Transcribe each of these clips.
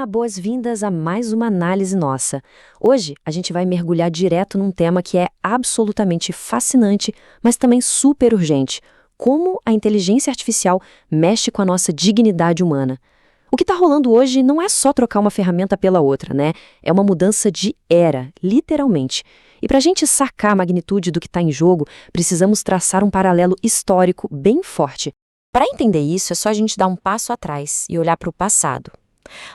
boas-vindas a mais uma análise nossa. Hoje a gente vai mergulhar direto num tema que é absolutamente fascinante, mas também super urgente: como a inteligência artificial mexe com a nossa dignidade humana. O que está rolando hoje não é só trocar uma ferramenta pela outra, né? É uma mudança de era, literalmente. E para a gente sacar a magnitude do que está em jogo, precisamos traçar um paralelo histórico bem forte. Para entender isso, é só a gente dar um passo atrás e olhar para o passado.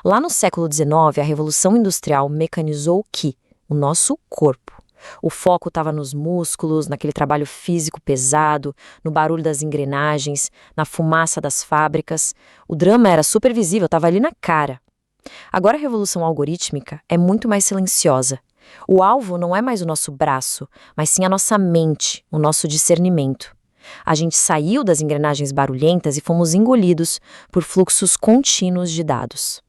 Lá no século XIX, a Revolução Industrial mecanizou o quê? O nosso corpo. O foco estava nos músculos, naquele trabalho físico pesado, no barulho das engrenagens, na fumaça das fábricas. O drama era super visível, estava ali na cara. Agora a revolução algorítmica é muito mais silenciosa. O alvo não é mais o nosso braço, mas sim a nossa mente, o nosso discernimento. A gente saiu das engrenagens barulhentas e fomos engolidos por fluxos contínuos de dados.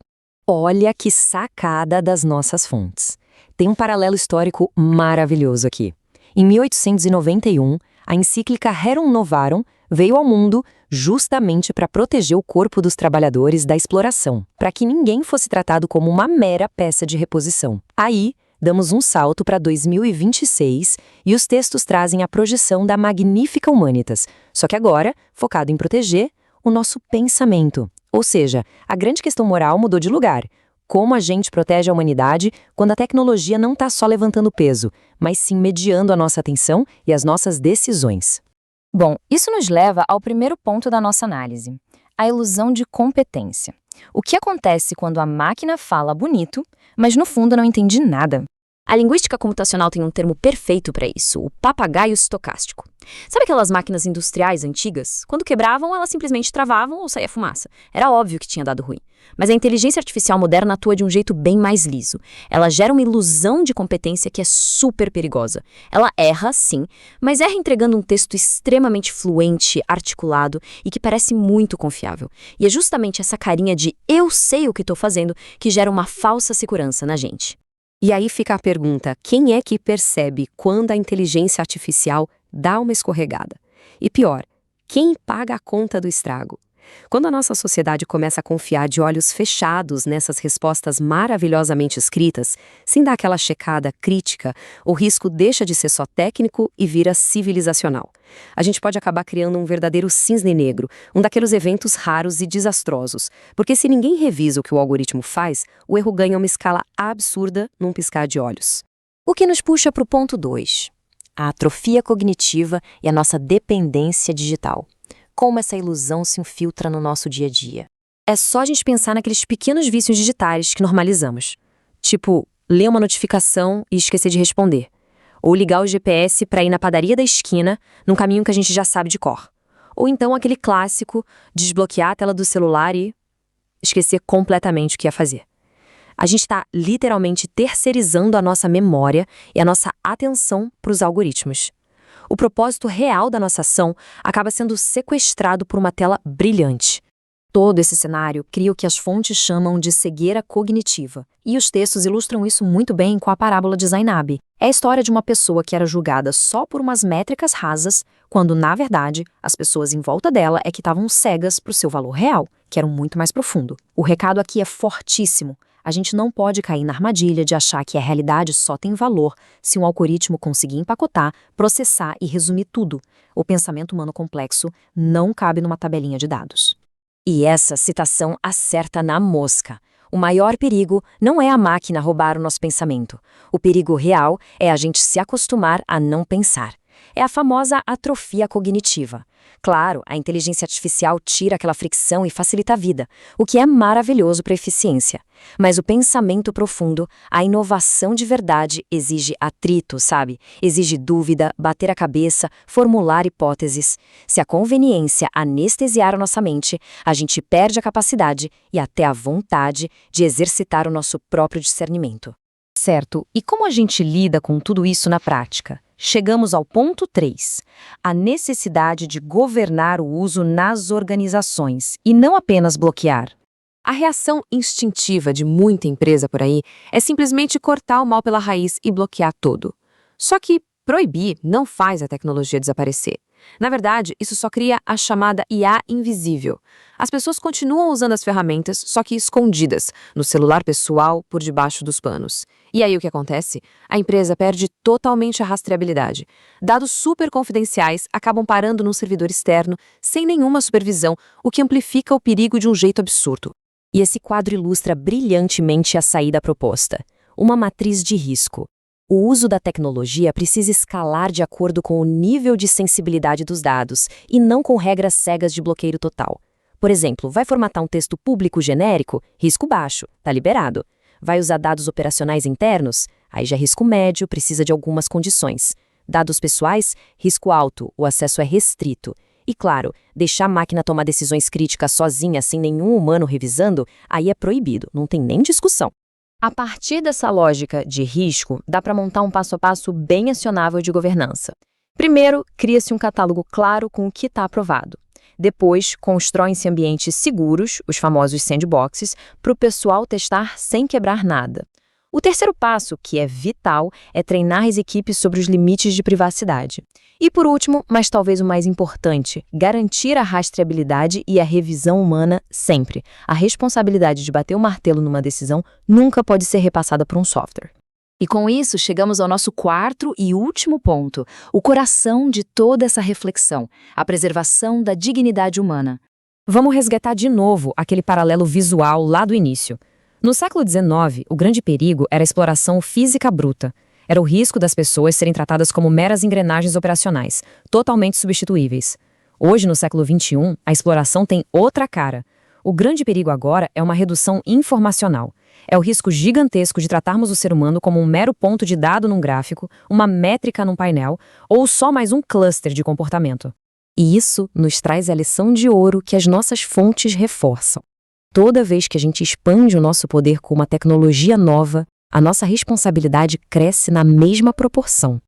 Olha que sacada das nossas fontes. Tem um paralelo histórico maravilhoso aqui. Em 1891, a encíclica Rerum Novarum veio ao mundo justamente para proteger o corpo dos trabalhadores da exploração, para que ninguém fosse tratado como uma mera peça de reposição. Aí, damos um salto para 2026 e os textos trazem a projeção da Magnifica Humanitas, só que agora focado em proteger o nosso pensamento. Ou seja, a grande questão moral mudou de lugar. Como a gente protege a humanidade quando a tecnologia não está só levantando peso, mas sim mediando a nossa atenção e as nossas decisões? Bom, isso nos leva ao primeiro ponto da nossa análise: a ilusão de competência. O que acontece quando a máquina fala bonito, mas no fundo não entende nada? A linguística computacional tem um termo perfeito para isso: o papagaio estocástico. Sabe aquelas máquinas industriais antigas? Quando quebravam, elas simplesmente travavam ou saía fumaça. Era óbvio que tinha dado ruim. Mas a inteligência artificial moderna atua de um jeito bem mais liso. Ela gera uma ilusão de competência que é super perigosa. Ela erra, sim, mas erra entregando um texto extremamente fluente, articulado e que parece muito confiável. E é justamente essa carinha de "eu sei o que estou fazendo" que gera uma falsa segurança na gente. E aí fica a pergunta: quem é que percebe quando a inteligência artificial dá uma escorregada? E pior, quem paga a conta do estrago? Quando a nossa sociedade começa a confiar de olhos fechados nessas respostas maravilhosamente escritas, sem dar aquela checada crítica, o risco deixa de ser só técnico e vira civilizacional. A gente pode acabar criando um verdadeiro cisne negro, um daqueles eventos raros e desastrosos, porque se ninguém revisa o que o algoritmo faz, o erro ganha uma escala absurda num piscar de olhos. O que nos puxa para o ponto 2, a atrofia cognitiva e a nossa dependência digital. Como essa ilusão se infiltra no nosso dia a dia. É só a gente pensar naqueles pequenos vícios digitais que normalizamos. Tipo, ler uma notificação e esquecer de responder. Ou ligar o GPS para ir na padaria da esquina, num caminho que a gente já sabe de cor. Ou então aquele clássico, desbloquear a tela do celular e esquecer completamente o que ia fazer. A gente está literalmente terceirizando a nossa memória e a nossa atenção para os algoritmos. O propósito real da nossa ação acaba sendo sequestrado por uma tela brilhante. Todo esse cenário cria o que as fontes chamam de cegueira cognitiva, e os textos ilustram isso muito bem com a parábola de Zainab. É a história de uma pessoa que era julgada só por umas métricas rasas, quando, na verdade, as pessoas em volta dela é que estavam cegas para o seu valor real, que era muito mais profundo. O recado aqui é fortíssimo. A gente não pode cair na armadilha de achar que a realidade só tem valor se um algoritmo conseguir empacotar, processar e resumir tudo. O pensamento humano complexo não cabe numa tabelinha de dados. E essa citação acerta na mosca. O maior perigo não é a máquina roubar o nosso pensamento. O perigo real é a gente se acostumar a não pensar. É a famosa atrofia cognitiva. Claro, a inteligência artificial tira aquela fricção e facilita a vida, o que é maravilhoso para a eficiência. Mas o pensamento profundo, a inovação de verdade exige atrito, sabe? Exige dúvida, bater a cabeça, formular hipóteses. Se a conveniência anestesiar a nossa mente, a gente perde a capacidade e até a vontade de exercitar o nosso próprio discernimento. Certo, e como a gente lida com tudo isso na prática? Chegamos ao ponto 3, a necessidade de governar o uso nas organizações e não apenas bloquear. A reação instintiva de muita empresa por aí é simplesmente cortar o mal pela raiz e bloquear tudo. Só que, Proibir não faz a tecnologia desaparecer. Na verdade, isso só cria a chamada IA invisível. As pessoas continuam usando as ferramentas, só que escondidas, no celular pessoal, por debaixo dos panos. E aí o que acontece? A empresa perde totalmente a rastreabilidade. Dados super confidenciais acabam parando num servidor externo, sem nenhuma supervisão, o que amplifica o perigo de um jeito absurdo. E esse quadro ilustra brilhantemente a saída proposta: uma matriz de risco. O uso da tecnologia precisa escalar de acordo com o nível de sensibilidade dos dados e não com regras cegas de bloqueio total. Por exemplo, vai formatar um texto público genérico? Risco baixo, tá liberado. Vai usar dados operacionais internos? Aí já é risco médio, precisa de algumas condições. Dados pessoais? Risco alto, o acesso é restrito. E claro, deixar a máquina tomar decisões críticas sozinha, sem nenhum humano revisando, aí é proibido, não tem nem discussão. A partir dessa lógica de risco, dá para montar um passo a passo bem acionável de governança. Primeiro, cria-se um catálogo claro com o que está aprovado. Depois, constroem-se ambientes seguros, os famosos sandboxes, para o pessoal testar sem quebrar nada. O terceiro passo, que é vital, é treinar as equipes sobre os limites de privacidade. E por último, mas talvez o mais importante, garantir a rastreabilidade e a revisão humana sempre. A responsabilidade de bater o martelo numa decisão nunca pode ser repassada por um software. E com isso, chegamos ao nosso quarto e último ponto, o coração de toda essa reflexão, a preservação da dignidade humana. Vamos resgatar de novo aquele paralelo visual lá do início. No século XIX, o grande perigo era a exploração física bruta. Era o risco das pessoas serem tratadas como meras engrenagens operacionais, totalmente substituíveis. Hoje, no século XXI, a exploração tem outra cara. O grande perigo agora é uma redução informacional. É o risco gigantesco de tratarmos o ser humano como um mero ponto de dado num gráfico, uma métrica num painel, ou só mais um cluster de comportamento. E isso nos traz a lição de ouro que as nossas fontes reforçam. Toda vez que a gente expande o nosso poder com uma tecnologia nova, a nossa responsabilidade cresce na mesma proporção.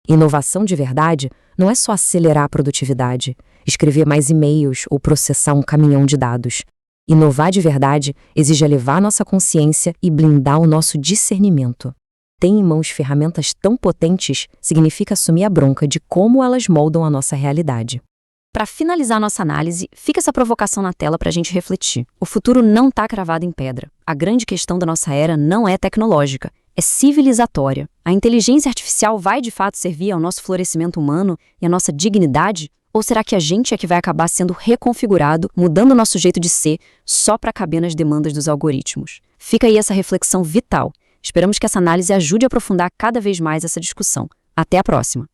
Inovação de verdade não é só acelerar a produtividade, escrever mais e-mails ou processar um caminhão de dados. Inovar de verdade exige elevar nossa consciência e blindar o nosso discernimento. Ter em mãos ferramentas tão potentes significa assumir a bronca de como elas moldam a nossa realidade. Para finalizar nossa análise, fica essa provocação na tela para a gente refletir. O futuro não está cravado em pedra. A grande questão da nossa era não é tecnológica, é civilizatória. A inteligência artificial vai de fato servir ao nosso florescimento humano e à nossa dignidade? Ou será que a gente é que vai acabar sendo reconfigurado, mudando o nosso jeito de ser, só para caber nas demandas dos algoritmos? Fica aí essa reflexão vital. Esperamos que essa análise ajude a aprofundar cada vez mais essa discussão. Até a próxima!